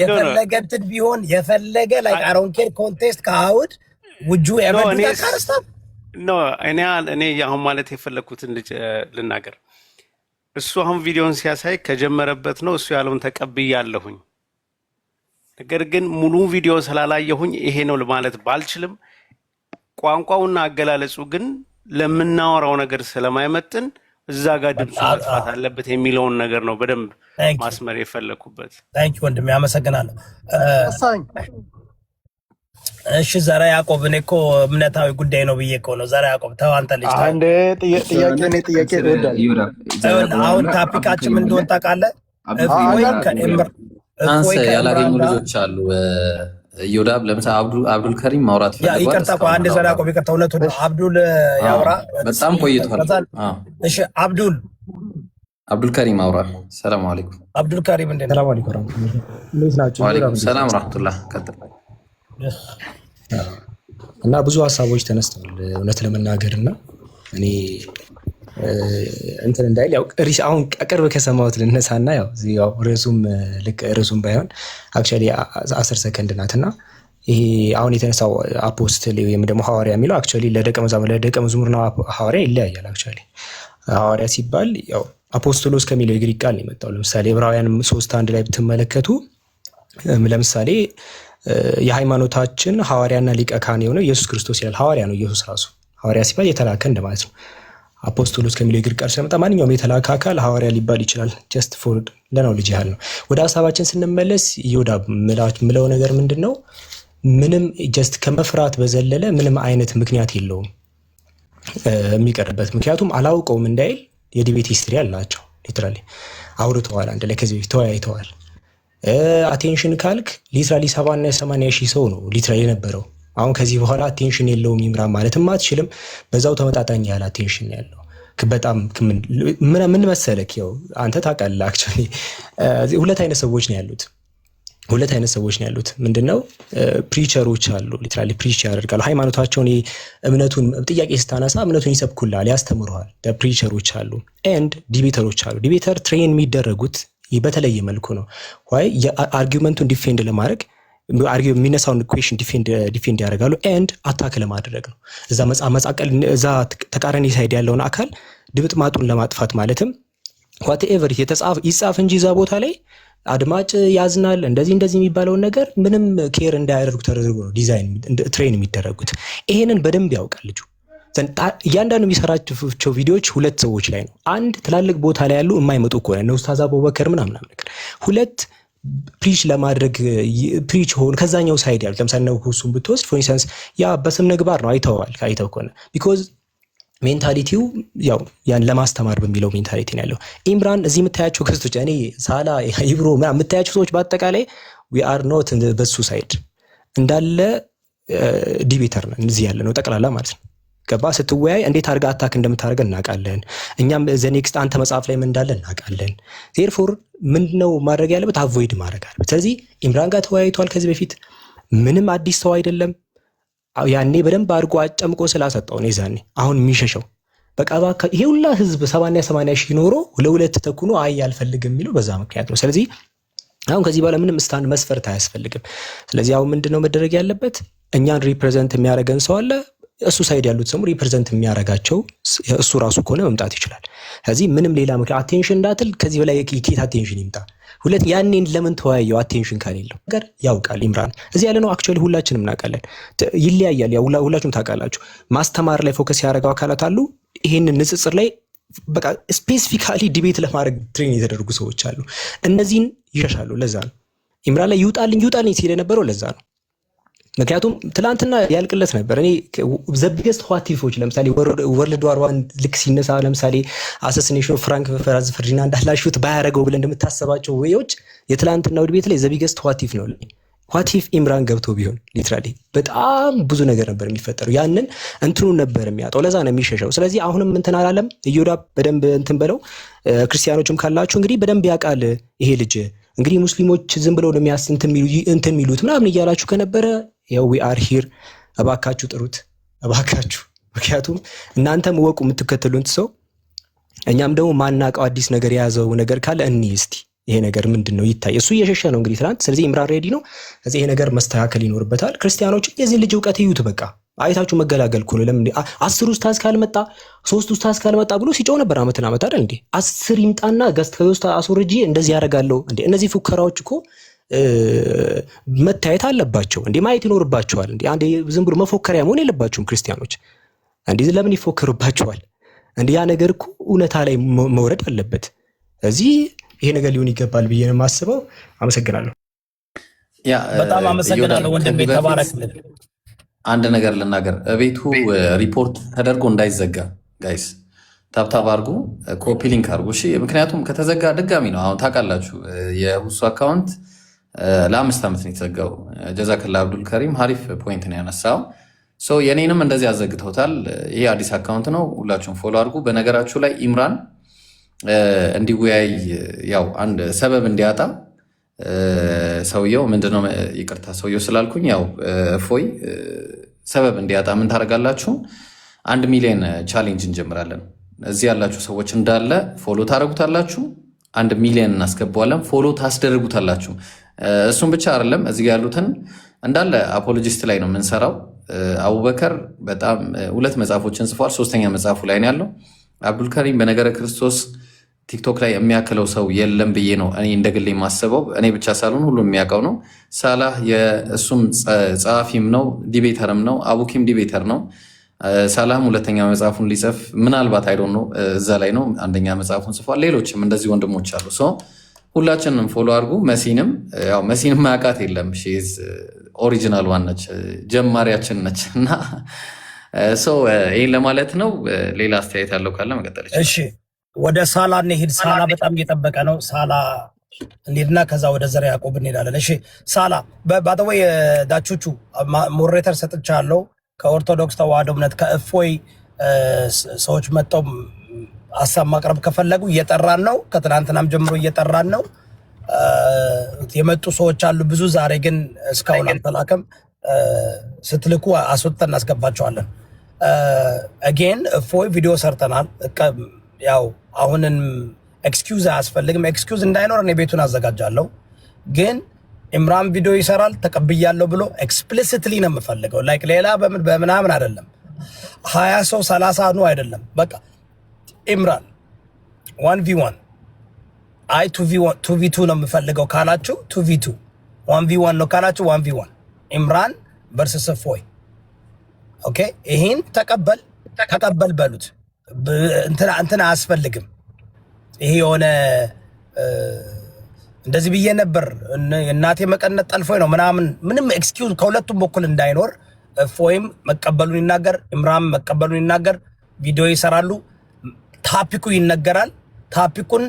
Speaker 1: የፈለገትን ቢሆን የፈለገ ላይ አሮንኬር ኮንቴስት ከአውድ ውጁ
Speaker 4: እኔ አሁን ማለት የፈለግኩትን ልናገር። እሱ አሁን ቪዲዮን ሲያሳይ ከጀመረበት ነው እሱ ያለውን ተቀብያለሁኝ። ነገር ግን ሙሉ ቪዲዮ ስላላየሁኝ ይሄ ነው ማለት ባልችልም ቋንቋውና አገላለጹ ግን ለምናወራው ነገር ስለማይመጥን እዛ ጋር ድምፁ መጥፋት አለበት የሚለውን ነገር ነው በደንብ ማስመር የፈለኩበት።
Speaker 1: ታንኪ ወንድሜ አመሰግናለሁ። እሺ ዘራ ያዕቆብ እኔ እኮ እምነታዊ ጉዳይ ነው ብዬ እኮ ነው። ዘራ ያዕቆብ ተው አንተ ልጅ ተው።
Speaker 5: አንድ ጥያቄ
Speaker 1: አሁን ታፒካችን ምን እንደሆነ ታውቃለህ?
Speaker 6: አንተ ያላገኙ ልጆች አሉ። ዮዳብ ለምሳሌ አብዱል ከሪም ማውራት ፈልጓል።
Speaker 1: ይቅርታ እኮ አንድ ዘራ ያዕቆብ ይቅርታ፣ እውነቱን ነው። አብዱል ያውራ
Speaker 6: በጣም ቆይቷል።
Speaker 1: እሺ አብዱል
Speaker 6: ከሪም አውራ። ሰላም አለይኩም
Speaker 1: አብዱል ከሪም እንዴት ነው?
Speaker 5: ሰላም አለይኩም እንዴት ናችሁ?
Speaker 6: ወአለይኩም ሰላም ወራህመቱላህ። ቀጥል።
Speaker 5: እና ብዙ ሀሳቦች ተነስተዋል እውነት ለመናገር እና እኔ እንትን እንዳይል ያው አሁን ቅርብ ከሰማሁት ልነሳና ያው ርዕሱም ልክ ርዕሱም ባይሆን አክቹዋሊ 10 ሰከንድ ናትና ይሄ አሁን የተነሳው አፖስትል ወይም ደግሞ ሐዋርያ የሚለው አክቹዋሊ ለደቀ መዝሙርና ሐዋርያ ይለያያል። አክቹዋሊ ሐዋርያ ሲባል ያው አፖስቶሎስ ከሚለው የግሪክ ቃል ነው የመጣው። ለምሳሌ ዕብራውያን 3:1 ላይ ብትመለከቱ ለምሳሌ የሃይማኖታችን ሐዋርያና ሊቀ ካህን የሆነው ኢየሱስ ክርስቶስ ይላል። ሐዋርያ ነው ኢየሱስ ራሱ። ሐዋርያ ሲባል የተላከ እንደማለት ነው። አፖስቶሎስ ከሚለው የግሪክ ቃል ስለመጣ ማንኛውም የተላከ አካል ሐዋርያ ሊባል ይችላል። ጀስት ፎር ለነው ልጅ ያህል ነው። ወደ ሀሳባችን ስንመለስ ይሁዳ ምለው ነገር ምንድነው? ምንም ጀስት ከመፍራት በዘለለ ምንም አይነት ምክንያት የለውም የሚቀርበት። ምክንያቱም አላውቀውም እንዳይል የዲቤት ሂስትሪ አላቸው። ሊትራሊ አውርተዋል፣ አንድ ላይ ከዚህ ተወያይተዋል። አቴንሽን ካልክ ሊትራሊ 70 እና 80 ሺህ ሰው ነው ሊትራሊ የነበረው። አሁን ከዚህ በኋላ አቴንሽን የለውም ይምራ ማለትም አትችልም። በዛው ተመጣጣኝ ያለ አቴንሽን ያለው በጣም ምን መሰለክ፣ ያው አንተ ታውቃለህ አክቹዋሊ ሁለት አይነት ሰዎች ነው ያሉት። ምንድነው? ፕሪቸሮች አሉ፣ ሊትራሊ ፕሪች ያደርጋሉ ሃይማኖታቸውን። እምነቱን ጥያቄ ስታነሳ እምነቱን ይሰብኩልሃል፣ ያስተምሩሃል። ፕሪቸሮች አሉ ኤንድ ዲቤተሮች አሉ። ዲቤተር ትሬን የሚደረጉት በተለየ መልኩ ነው። ወይ አርጊውመንቱን ዲፌንድ ለማድረግ የሚነሳውን ኩዌሽን ዲፌንድ ያደርጋሉ ኤንድ አታክ ለማድረግ ነው። እዛ ተቃራኒ ሳይድ ያለውን አካል ድምጥማጡን ለማጥፋት ማለትም ዋትኤቨር ይጻፍ እንጂ እዛ ቦታ ላይ አድማጭ ያዝናል እንደዚህ የሚባለውን ነገር ምንም ኬር እንዳያደርጉ ተደርጎ ነው ዲዛይን ትሬን የሚደረጉት። ይሄንን በደንብ ያውቃል ልጁ። እያንዳንዱ የሚሰራቸው ቪዲዮዎች ሁለት ሰዎች ላይ ነው። አንድ ትላልቅ ቦታ ላይ ያሉ የማይመጡ ከሆነ ነው ኡስታዝ አቡበከር ምናምን ነገር፣ ሁለት ፕሪች ለማድረግ ፕሪች ሆን ከዛኛው ሳይድ ያሉት ለምሳሌ ነው ሁሱን ብትወስድ ፎር ኢንስታንስ ያ በስም ምግባር ነው አይተው ከሆነ ቢኮዝ ሜንታሊቲው ያው ያን ለማስተማር በሚለው ሜንታሊቲ ነው ያለው። ኢምራን እዚህ የምታያቸው ክስቶች እኔ ሳላ ይብሮ የምታያቸው ሰዎች በአጠቃላይ we are not በሱ ሳይድ እንዳለ ዲቤተር ነን እዚህ ያለ ነው ጠቅላላ ማለት ነው። ገባ ስትወያይ እንዴት አድርጋ አታክ እንደምታደርገ እናውቃለን። እኛም ዘ ኔክስት አንተ መጽሐፍ ላይ ምን እንዳለ እናውቃለን። ዜርፎር ምንድነው ማድረግ ያለበት? አቮይድ ማድረግ አለበት። ስለዚህ ኢምራን ጋር ተወያይቷል ከዚህ በፊት ምንም አዲስ ሰው አይደለም። ያኔ በደንብ አድርጎ አጨምቆ ስላሰጣው ነው ይዛኔ አሁን የሚሸሸው በቃ ይሄ ሁላ ህዝብ 70 እና 80 ሺህ ኖሮ ለሁለት ተኩኖ አይ አልፈልግም የሚለው በዛ ምክንያት ነው። ስለዚህ አሁን ከዚህ በኋላ ምንም ስታንድ መስፈርት አያስፈልግም። ስለዚህ አሁን ምንድነው መደረግ ያለበት? እኛን ሪፕሬዘንት የሚያደርገን ሰው አለ። እሱ ሳይድ ያሉት ሰው ሪፕሬዘንት የሚያደርጋቸው እሱ ራሱ ከሆነ መምጣት ይችላል። ስለዚህ ምንም ሌላ ምክንያት አቴንሽን እንዳትል ከዚህ በላይ የኬት አቴንሽን ይምጣ። ሁለት ያኔን ለምን ተወያየው? አቴንሽን ካሌለው ነገር ያውቃል ኢምራን እዚህ ያለ ነው። አክቹዋሊ ሁላችንም እናውቃለን። ይለያያል። ያው ሁላችሁም ታውቃላችሁ። ማስተማር ላይ ፎከስ ያደረገው አካላት አሉ። ይሄንን ንጽጽር ላይ በቃ ስፔሲፊካሊ ዲቤት ለማድረግ ትሬን የተደረጉ ሰዎች አሉ። እነዚህን ይሸሻሉ። ለዛ ነው ኢምራን ላይ ይውጣልኝ ሲል የነበረው ለዛ ነው። ምክንያቱም ትላንትና ያልቅለት ነበር። እኔ ዘቢገስት ኋቲፎች ለምሳሌ ወርልድ ዋር ዋን ልክ ሲነሳ ለምሳሌ አሰሲኔሽን ፍራንክ ፈርዲናንድ እንዳላሹት ባያረገው ብለን እንደምታሰባቸው ወዮች የትላንትናው ቤት ላይ ዘቢገስት ኋቲፍ ነው። ኋቲፍ ኢምራን ገብቶ ቢሆን ሊትራሊ በጣም ብዙ ነገር ነበር የሚፈጠረው። ያንን እንትኑ ነበር የሚያጣው። ለዛ ነው የሚሸሸው። ስለዚህ አሁንም እንትን አላለም። እዮዳ በደንብ እንትን በለው። ክርስቲያኖችም ካላችሁ እንግዲህ በደንብ ያውቃል ይሄ ልጅ። እንግዲህ ሙስሊሞች ዝም ብለው ነው እንትን የሚሉት ምናምን እያላችሁ ከነበረ ያው we are here እባካችሁ ጥሩት እባካችሁ። ምክንያቱም እናንተም ወቁ የምትከተሉት ሰው እኛም ደግሞ ማናውቀው አዲስ ነገር የያዘው ነገር ካለ እስቲ ይሄ ነገር ምንድነው ይታይ። እሱ እየሸሸ ነው እንግዲህ ትናንት። ስለዚህ ኢምራን ሬዲ ነው። ስለዚህ ይሄ ነገር መስተካከል ይኖርበታል። ክርስቲያኖች የዚህ ልጅ ዕውቀት ይዩት። በቃ አይታችሁ መገላገል እኮ ነው። ለምን 10 ኡስታዝ ካልመጣ 3 ኡስታዝ ካልመጣ ብሎ ሲጮህ ነበር አመት አይደል እንዴ? 10 ይምጣና ገስት ከውስጥ አስወርጂ እንደዚህ ያደርጋለሁ እንዴ? እነዚህ ፉከራዎች እኮ መታየት አለባቸው እንዴ? ማየት ይኖርባቸዋል እንዴ? አንዴ ዝም ብሎ መፎከሪያ መሆን የለባቸውም ክርስቲያኖች እንዴ? ለምን ይፎከሩባቸዋል እንዴ? ያ ነገር እኮ እውነታ ላይ መውረድ አለበት። እዚህ ይሄ ነገር ሊሆን ይገባል ብዬ ነው የማስበው። አመሰግናለሁ።
Speaker 1: በጣም አመሰግናለሁ ወንድሜ፣ ተባረክልን።
Speaker 6: አንድ ነገር ልናገር። ቤቱ ሪፖርት ተደርጎ እንዳይዘጋ ጋይስ ታብታብ አድርጉ፣ ኮፒ ሊንክ አድርጉ። እሺ፣ ምክንያቱም ከተዘጋ ድጋሚ ነው። አሁን ታውቃላችሁ የሁሱ አካውንት ለ5 ዓመት ነው የተዘጋው። ጀዛከላ አብዱል ከሪም ሀሪፍ ፖይንት ነው ያነሳው። የኔንም እንደዚህ አዘግተውታል። ይሄ አዲስ አካውንት ነው፣ ሁላችሁም ፎሎ አድርጉ። በነገራችሁ ላይ ኢምራን እንዲወያይ ያው አንድ ሰበብ እንዲያጣ ሰውየው ምንድነው ይቅርታ ሰውየው ስላልኩኝ ያው እፎይ ሰበብ እንዲያጣ ምን ታደርጋላችሁ? 1 ሚሊዮን ቻሌንጅ እንጀምራለን። እዚህ ያላችሁ ሰዎች እንዳለ ፎሎ ታደርጉታላችሁ። 1 ሚሊዮን እናስገባዋለን፣ ፎሎ ታስደርጉታላችሁ። እሱም ብቻ አይደለም፣ እዚህ ያሉትን እንዳለ አፖሎጂስት ላይ ነው የምንሰራው። አቡበከር በጣም 2 መጽሐፎችን ጽፏል። 3ኛ መጽሐፉ ላይ ነው ያለው። አብዱልከሪም በነገረ ክርስቶስ ቲክቶክ ላይ የሚያክለው ሰው የለም ብዬ ነው እኔ እንደግል የማስበው። እኔ ብቻ ሳልሆን ሁሉም የሚያውቀው ነው። ሳላህ እሱም ጸሐፊም ነው ዲቤተርም ነው። አቡኪም ዲቤተር ነው። ሳላህም 2ኛ መጽሐፉን ሊጽፍ ምናልባት አይዶን ነው እዛ ላይ ነው 1ኛ መጽሐፉን ጽፏል። ሌሎችም እንደዚህ ወንድሞች አሉ። ሁላችንም ፎሎ አድርጉ። መሲንም ያው መሲንም ማያውቃት የለም። ሺዝ ኦሪጂናል ዋን ነች፣ ጀማሪያችን ነች። እና ይህን ለማለት ነው። ሌላ አስተያየት ያለው ካለ መቀጠል ይችላል።
Speaker 1: እሺ ወደ ሳላ እንሂድ። ሳላ በጣም እየጠበቀ ነው። ሳላ እንሂድና ከዛ ወደ ዘርዓ ያዕቆብ እንሄዳለን። እሺ ሳላ ባተወይ ዳቹቹ ሞዴሬተር ሰጥቻለሁ። ከኦርቶዶክስ ተዋህዶ እምነት ከእፎይ ሰዎች መጥተው ሀሳብ ማቅረብ ከፈለጉ እየጠራን ነው። ከትናንትናም ጀምሮ እየጠራን ነው። የመጡ ሰዎች አሉ ብዙ። ዛሬ ግን እስካሁን አልተላከም። ስትልኩ አስወጥተን እናስገባቸዋለን። አጌን እፎይ ቪዲዮ ሰርተናል። ያው አሁንን ኤክስኪውዝ አያስፈልግም። ኤክስኪውዝ እንዳይኖር እኔ ቤቱን አዘጋጃለሁ። ግን ኢምራን ቪዲዮ ይሰራል ተቀብያለሁ ብሎ ኤክስፕሊሲትሊ ነው የምፈልገው። ላይክ ሌላ በምናምን አይደለም። 20 ሰው 30 ነው አይደለም። በቃ ኢምራን 1v1 አይ 2v2 ነው የምፈልገው ካላችሁ 2v2፣ 1v1 ነው ካላችሁ 1v1 ኢምራን ቨርሰስ እፎይ። ኦኬ ይሄን ተቀበል በሉት። እንትና አያስፈልግም። ይሄ የሆነ እንደዚህ ብዬ ነበር እናቴ መቀነት ጠልፎኝ ነው ምናምን ምንም ኤክስኪውዝ ከሁለቱም በኩል እንዳይኖር እፎይም መቀበሉን ይናገር፣ ኢምራን መቀበሉን ይናገር። ቪዲዮ ይሰራሉ። ታፒኩ ይነገራል። ታፒኩን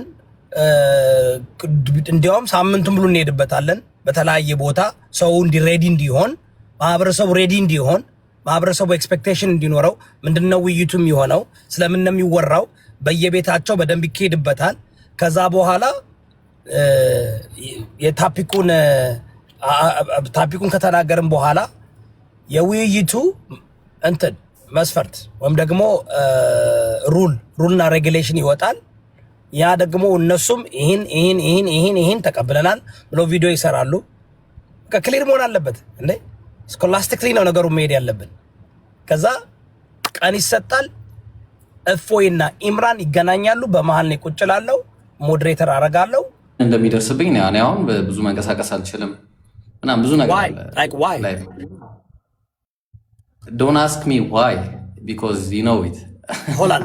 Speaker 1: እንዲያውም ሳምንቱን ብሎ እንሄድበታለን በተለያየ ቦታ ሰው ሬዲ እንዲሆን፣ ማህበረሰቡ ሬዲ እንዲሆን፣ ማህበረሰቡ ኤክስፔክቴሽን እንዲኖረው። ምንድነው ውይይቱ የሚሆነው? ስለምን ነው የሚወራው? በየቤታቸው በደንብ ይካሄድበታል። ከዛ በኋላ ታፒኩን ከተናገርን በኋላ የውይይቱ እንትን መስፈርት ወይም ደግሞ ሩልና ሬጉሌሽን ይወጣል። ያ ደግሞ እነሱም ይሄን ተቀብለናል ብሎ ቪዲዮ ይሰራሉ። ክሊር መሆን አለበት እንዴ! ስኮላስቲክሊ ነው ነገሩ መሄድ ያለብን። ከዛ ቀን ይሰጣል። እፎይና ኢምራን ይገናኛሉ። በመሃል ነው ቁጭ እላለሁ፣ ሞዴሬተር አደርጋለሁ።
Speaker 6: እንደሚደርስብኝ እኔ አሁን ብዙ መንቀሳቀስ አልችልም እና ብዙ ነገር አለ። Don't ask me why because you know it.
Speaker 1: hold on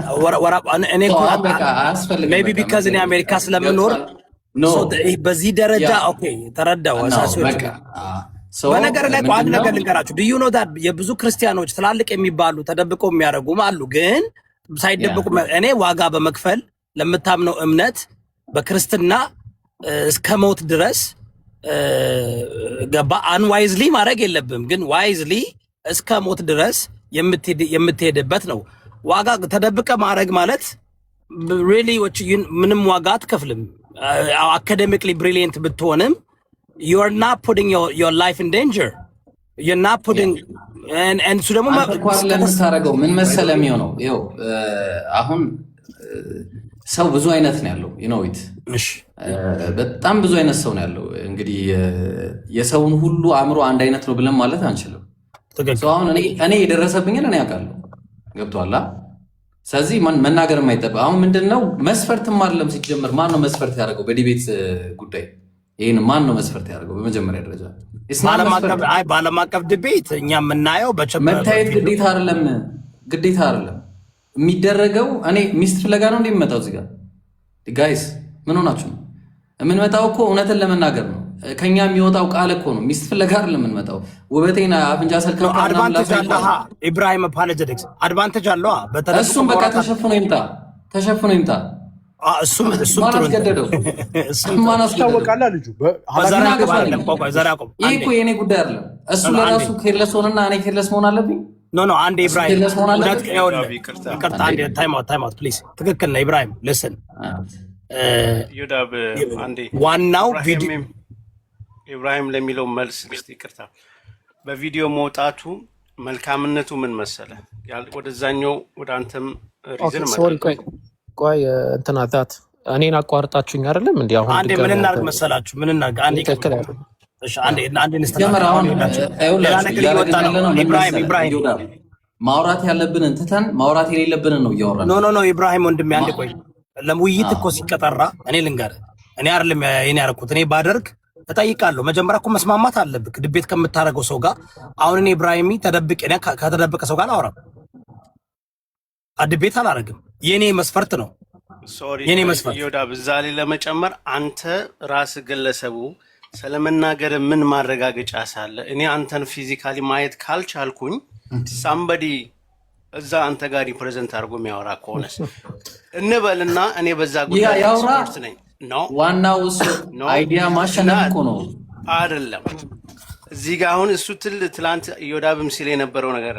Speaker 1: እኔ maybe because እኔ አሜሪካ ስለምኖር በዚህ ደረጃ ኦኬ ተረዳው። በነገር ላይ አንድ ነገር ልንገራችሁ። do you know that የብዙ ክርስቲያኖች ትላልቅ የሚባሉ ተደብቀው የሚያደርጉም አሉ። ግን ሳይደብቁ እኔ ዋጋ በመክፈል ለምታምነው እምነት በክርስትና እስከ ሞት ድረስ ገባ አንዋይዝሊ ማድረግ የለብም። ግን ዋይዝሊ እስከ ሞት ድረስ የምትሄድበት ነው። ዋጋ ተደብቀ ማድረግ ማለት really ምንም ዋጋ አትከፍልም። አካዴሚክሊ ብሪሊየንት ብትሆንም you're not putting your life in danger. You're not putting and እሱ ደግሞ
Speaker 6: ለምታረገው ምን መሰለህ የሚሆነው ይኸው አሁን ሰው ብዙ አይነት ነው ያለው you know it በጣም ብዙ አይነት ሰው ነው ያለው። እንግዲህ የሰውን ሁሉ አእምሮ አንድ አይነት ነው ብለን ማለት አንችልም። አሁን እኔ የደረሰብኝን እኔ አውቃለሁ። ገብቶሃል? ስለዚህ መናገር የማይጠበቅ አሁን ምንድነው መስፈርትም አይደለም ሲጀምር። ማን ነው መስፈርት ያደረገው በዲቤት ጉዳይ? ይሄን ማን ነው መስፈርት ያደረገው? በመጀመሪያ ደረጃ
Speaker 1: በዓለም አቀፍ ዲቤት እኛ የምናየው
Speaker 6: መታየት ግዴታ አይደለም የሚደረገው። እኔ ሚስት ፍለጋ ነው እንደሚመጣው እዚህ ጋር ጋይስ ምን ሆናችሁ ነው? የምንመጣው እኮ እውነትን ለመናገር ነው። ከኛ የሚወጣው ቃል እኮ ነው። ሚስት ፍለጋ አይደለም የምንመጣው። ውበቴን አፍንጫ ሰልከው
Speaker 1: አድቫንቴጅ አለ። ኢብራሂም አፖሎጀቲክስ አድቫንቴጅ አለው።
Speaker 6: እሱም በቃ ተሸፍኖ ይምጣ። እሱም ጥሩ ነው። ማን አስታወቃላ ልጁ ይሄ እኮ የኔ ጉዳይ አይደለም። እሱ ለራሱ ኬርለስ ሆነና እኔ ኬርለስ መሆን አለብኝ? ኖ አንድ ኢብራሂም ይቅርታ፣ አንድ ታይም አውት ፕሊዝ። ትክክል ነው ኢብራሂም። ልስን ዋናው ቪዲዮ
Speaker 4: ኢብራሂም ለሚለው መልስ ይቅርታ፣ በቪዲዮ መውጣቱ መልካምነቱ ምን መሰለ? ወደዛኛው ወደ አንተም ሪዝን
Speaker 7: ቆይ እንትና ዛት እኔን አቋርጣችሁኝ አይደለም እንዴ? አሁን
Speaker 1: አንዴ ምን እናድርግ መሰላችሁ? ምን እናድርግ? አንዴ
Speaker 7: ትክክል አይደለም።
Speaker 1: እሺ አንዴ ኢብራሂም
Speaker 6: ማውራት ያለብንን ትተን ማውራት የሌለብንን ነው እያወራን።
Speaker 1: ኖ ኢብራሂም ወንድሜ አንዴ ቆይ። ለውይይት እኮ ሲቀጠራ እኔ ልንገርህ፣ እኔ አይደለም የኔ ያደረኩት። እኔ ባደርግ እጠይቃለሁ። መጀመሪያ እኮ መስማማት አለብህ ድቤት ከምታደርገው ሰው ጋር። አሁን እኔ ኢብራሂም ከተደበቀ ሰው ጋር አላወራም፣ ድቤት አላደርግም። የኔ መስፈርት ነው። የኔ መስፈርት
Speaker 4: ዮዳብ እዛ ላይ ለመጨመር አንተ ራስህ ግለሰቡ ስለመናገር ምን ማረጋገጫ ሳለ እኔ አንተን ፊዚካሊ ማየት ካልቻልኩኝ ሳምበዲ እዛ አንተ ጋር ሪፕሬዘንት አድርጎ የሚያወራ ከሆነስ እንበልና እኔ በዛ ጉዳይ ኤክስፐርት ነኝ።
Speaker 6: ዋናው እሱ አይዲያ ማሸነፍ እኮ ነው
Speaker 4: አይደለም። እዚህ ጋር አሁን እሱ ትላንት ዮዳብም ሲል የነበረው ነገር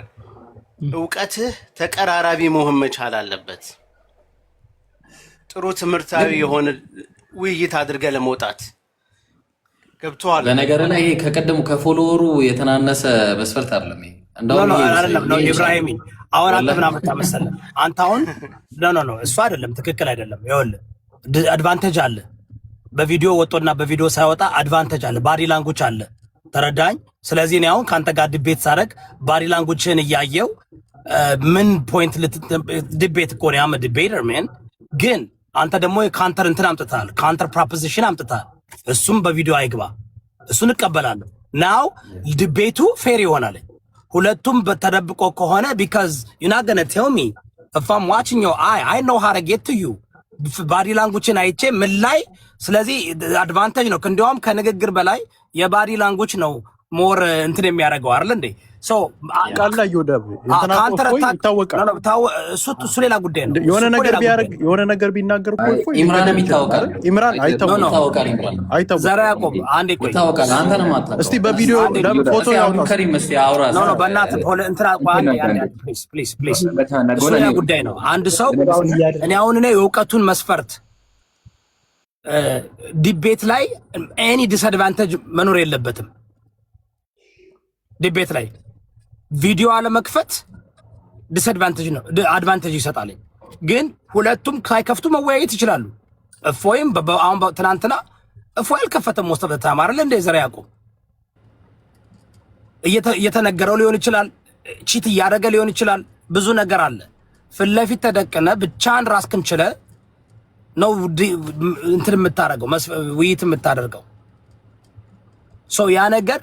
Speaker 4: እውቀትህ ተቀራራቢ መሆን መቻል አለበት። ጥሩ ትምህርታዊ የሆነ ውይይት አድርገህ ለመውጣት ገብቶሃል።
Speaker 6: ለነገር ላይ ይሄ ከቀደሙ ከፎሎወሩ የተናነሰ መስፈርት አይደለም። ይሄ
Speaker 1: አይደለም ነው ኢብራሂም። አሁን አንተ ምን አመጣ መሰለህ? አንተ አሁን ኖ እሱ አይደለም፣ ትክክል አይደለም። ይኸውልህ አድቫንቴጅ አለ። በቪዲዮ ወጦና በቪዲዮ ሳይወጣ አድቫንቴጅ አለ፣ ባዲ ላንጉጅ አለ። ተረዳኝ። ስለዚህ እኔ አሁን ካንተ ጋር ዲቤት ሳደርግ ባዲ ላንጉጅህን እያየው ምን ፖይንት ዲቤት እኮ ነው ያመ ዲቤተር ሜን። ግን አንተ ደግሞ ካንተር እንትን አምጥተሃል፣ ካንተር ፕሮፖዚሽን አምጥተሃል። እሱም በቪዲዮ አይግባ፣ እሱን እቀበላለሁ። ናው ዲቤቱ ፌር ይሆናል። ሁለቱም ተደብቆ ከሆነ because you're not gonna tell me if I'm watching your eye I know how to get to you ባዲ ላንጉጅን አይቼ ምን ላይ። ስለዚህ አድቫንቴጅ ነው። እንዲያውም ከንግግር በላይ የባዲ ላንጉጅ ነው ሞር እንትን የሚያደርገው አይደል እንዴ? ሶ
Speaker 8: ቃል ላይ ዮዳብ ይታወቃል።
Speaker 1: እሱ ሌላ ጉዳይ ነው።
Speaker 8: የሆነ ነገር ቢያደርግ የሆነ ነገር ቢናገር እኮ
Speaker 6: ኢምራንም ይታወቃል።
Speaker 8: ኢምራን አይታወቃል።
Speaker 1: ዘራ ያቆብ አንዴ ቆይ
Speaker 6: ይታወቃል። አንተ ነው ማታ
Speaker 8: እስቲ በቪዲዮ ፎቶ ያውጣ
Speaker 6: ከሪም እስቲ አውራ
Speaker 1: ኖ በእናትህ እንትና ፕሊዝ እሱ ሌላ ጉዳይ ነው። አንድ ሰው እኔ አሁን የእውቀቱን መስፈርት ዲቤት ላይ ኤኒ ዲስአድቫንቴጅ መኖር የለበትም። ዲቤት ላይ ቪዲዮ አለመክፈት ዲስአድቫንቴጅ ነው፣ አድቫንቴጅ ይሰጣል። ግን ሁለቱም ሳይከፍቱ መወያየት ይችላሉ። እፎይም አሁን ትናንትና እፎይ አልከፈተም። ሞስተር ተማረ እንደ ዘራ ያቆም እየተነገረው ሊሆን ይችላል፣ ቺት እያደረገ ሊሆን ይችላል። ብዙ ነገር አለ። ፊት ለፊት ተደቅነ ብቻን ራስክን ችለ ነው እንትን የምታደርገው ውይይት የምታደርገው። ሶ ያ ነገር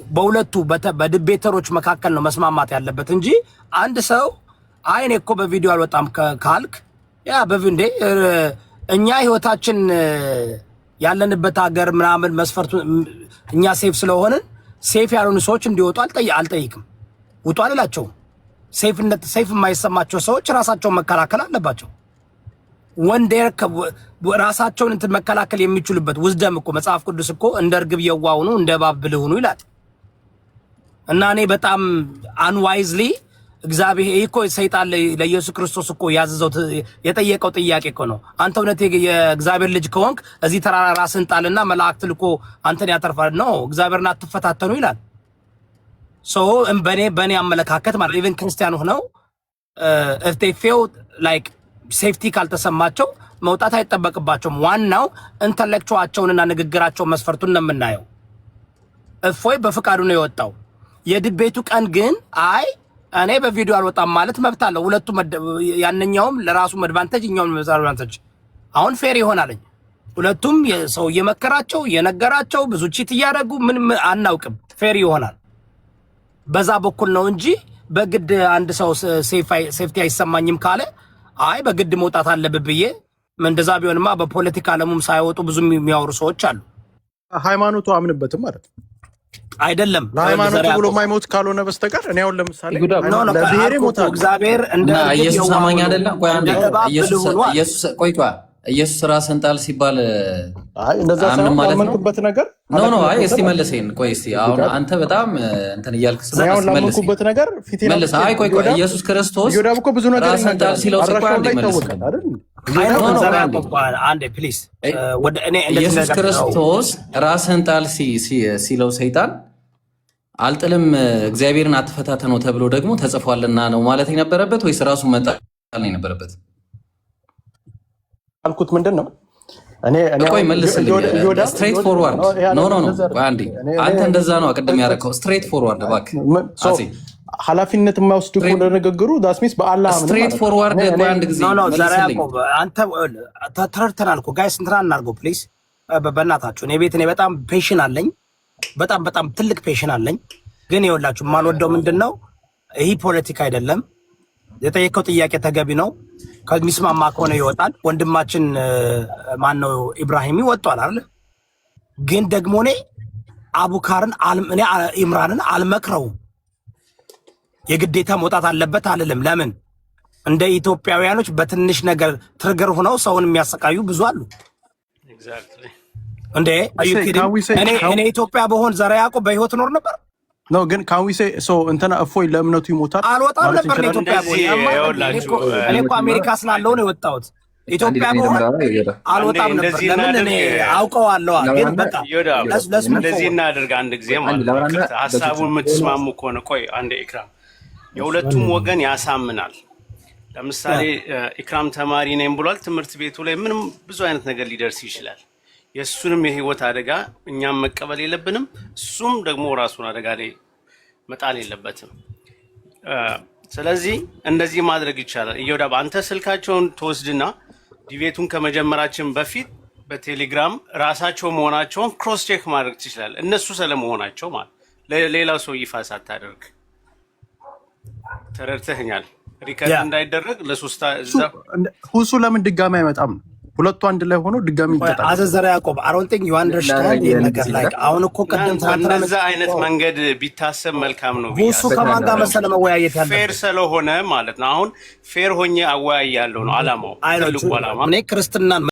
Speaker 1: በሁለቱ በዲቤተሮች መካከል ነው መስማማት ያለበት እንጂ አንድ ሰው አይኔ እኮ በቪዲዮ አልወጣም ካልክ ያ በቪንዴ እኛ ህይወታችን ያለንበት ሀገር ምናምን መስፈርቱ እኛ ሴፍ ስለሆንን ሴፍ ያልሆኑ ሰዎች እንዲወጡ አልጠይቅም። ውጡ አልላቸውም። ሴፍ የማይሰማቸው ሰዎች ራሳቸውን መከላከል አለባቸው። ወንዴር ራሳቸውን እንትን መከላከል የሚችሉበት ውዝደም እኮ መጽሐፍ ቅዱስ እኮ እንደ እርግብ የዋህ ሁኑ እንደ እባብ ብልህ ሁኑ ይላል። እና እኔ በጣም አንዋይዝሊ እግዚአብሔር እኮ ሰይጣን ለኢየሱስ ክርስቶስ እኮ ያዘዘው የጠየቀው ጥያቄ እኮ ነው። አንተ እውነት የእግዚአብሔር ልጅ ከሆንክ እዚህ ተራራ ራስን ጣልና መላእክት ልኮ አንተን ያተርፋል ነው። እግዚአብሔርን አትፈታተኑ ይላል። ሶ በኔ አመለካከት ማለት ኢቭን ክርስቲያን ሆነው if they feel like ሴፍቲ ካልተሰማቸው መውጣት አይጠበቅባቸውም። ዋናው ኢንተሌክቹዋቸውንና ንግግራቸውን መስፈርቱን ነው የምናየው። እፎይ በፍቃዱ ነው የወጣው። የድቤቱ ቀን ግን አይ እኔ በቪዲዮ አልወጣም ማለት መብት አለው። ሁለቱም ያንኛውም ለራሱ አድቫንቴጅ እኛውም አድቫንቴጅ አሁን ፌር ይሆናልኝ። ሁለቱም ሰው እየመከራቸው እየነገራቸው ብዙ ቺት እያደረጉ ምን አናውቅም። ፌር ይሆናል በዛ በኩል ነው እንጂ በግድ አንድ ሰው ሴፍቲ አይሰማኝም ካለ አይ በግድ መውጣት አለብህ ብዬ እንደዛ ቢሆንማ በፖለቲካ ዓለሙም ሳይወጡ ብዙ የሚያወሩ ሰዎች አሉ።
Speaker 8: ሃይማኖቱ አምንበትም ማለት ነው
Speaker 1: አይደለም።
Speaker 8: ለሃይማኖቱ ብሎ የማይሞት ካልሆነ በስተቀር እኔ አሁን ለምሳሌ
Speaker 1: ለብሔሬ ሞታለሁ። እግዚአብሔር እንደ
Speaker 6: ኢየሱስ አማኝ አይደለም። ቆይ አንዴ ኢየሱስ ራስን ጣል ሲባል
Speaker 8: እንደዛ ሳይሆን ነገር
Speaker 6: ኖ አይ እስቲ መልሰኝ። ቆይ እስቲ አሁን አንተ በጣም እንትን እያልክ
Speaker 8: ስለማመንኩበት ነገር ፊት
Speaker 6: መልስ። አይ ቆይ ኢየሱስ ክርስቶስ
Speaker 8: ብዙ ነገር
Speaker 6: ራስን ጣል ሲለው
Speaker 1: አንዴ ፕሊዝ
Speaker 6: ኢየሱስ ክርስቶስ ራስን ጣል ሲለው ሰይጣን አልጥልም እግዚአብሔርን አትፈታተነው ተብሎ ደግሞ ተጽፏልና ነው ማለት የነበረበት ወይስ ራሱ መጣል ነው የነበረበት?
Speaker 8: አልኩት ምንድን ነው እኔ
Speaker 6: ቆይ መልስልኝ። ስትሬት ፎርዋርድ ኖ አንዴ አንተ እንደዛ ነው ቅድም ያደረከው። ስትሬት ፎርዋርድ እባክህ
Speaker 8: ኃላፊነት የማይወስድ እኮ ለነገሩ ዳስሚስ በአላህ
Speaker 6: ስትሬት ፎርዋርድ ቆይ አንድ ጊዜ
Speaker 1: አንተ ተረድተናል እኮ ጋይስ እንትና እናድርገው ፕሊዝ በእናታችሁ። እኔ ቤት በጣም ፔሽን አለኝ፣ በጣም ትልቅ ፔሽን አለኝ። ግን ይኸውላችሁ የማልወደው ምንድን ነው ይህ ፖለቲካ አይደለም። የጠየቀው ጥያቄ ተገቢ ነው። ከሚስማማ ከሆነ ይወጣል። ወንድማችን ማነው ኢብራሂም ይወጣል አይደል? ግን ደግሞ እኔ አቡካርን እኔ ኢምራንን አልመክረው የግዴታ መውጣት አለበት አልልም። ለምን እንደ ኢትዮጵያውያኖች በትንሽ ነገር ትርገር ሆነው ሰውን የሚያሰቃዩ ብዙ አሉ። እንዴ እኔ ኢትዮጵያ በሆን ዘራ ያዕቆብ በህይወት ኖር ነበር
Speaker 8: ነው። ግን ካዊሴ እንትና እፎይ ለእምነቱ ይሞታል
Speaker 1: አልወጣም ነበር። ኢትዮጵያ እኔ እኮ አሜሪካ ስላለው ነው የወጣሁት። ኢትዮጵያ በሆን አልወጣም ነበር። ለምን እኔ አውቀዋለሁ። ግን በቃ
Speaker 4: እንደዚህ እናድርግ አንድ ጊዜ ማለት ሀሳቡን የምትስማሙ ከሆነ ቆይ አንድ ኢክራም የሁለቱም ወገን ያሳምናል። ለምሳሌ ኢክራም ተማሪ ነኝ ብሏል። ትምህርት ቤቱ ላይ ምንም ብዙ አይነት ነገር ሊደርስ ይችላል። የእሱንም የህይወት አደጋ እኛም መቀበል የለብንም። እሱም ደግሞ ራሱን አደጋ ላይ መጣል የለበትም። ስለዚህ እንደዚህ ማድረግ ይቻላል። እዮዳብ አንተ ስልካቸውን ትወስድና ዲቤቱን ከመጀመራችን በፊት በቴሌግራም ራሳቸው መሆናቸውን ክሮስ ቼክ ማድረግ ትችላለህ። እነሱ ስለመሆናቸው ማለት ለሌላው ሰው ይፋ ሳታደርግ ተረድተኸኛል? ሪከርድ እንዳይደረግ ለሶስታ
Speaker 8: ሁሱ ለምን ድጋሚ አይመጣም? ሁለቱ አንድ ላይ ሆኖ ድጋሚ ይተጣጣ
Speaker 1: አዘዘራ ያዕቆብ አሮንቲንግ ዩ አንደርስታንድ ይሄ ነገር ላይ አሁን እኮ ቀደም ተናንተና
Speaker 4: እንደዛ አይነት መንገድ ቢታሰብ መልካም ነው።
Speaker 1: ሁሱ ከማን ጋር መሰለ መወያየት ያለው
Speaker 4: ፌር ስለሆነ ማለት ነው። አሁን ፌር ሆኜ አወያያለሁ ነው አላማው፣ ትልቁ አላማ።
Speaker 1: እኔ ክርስትናን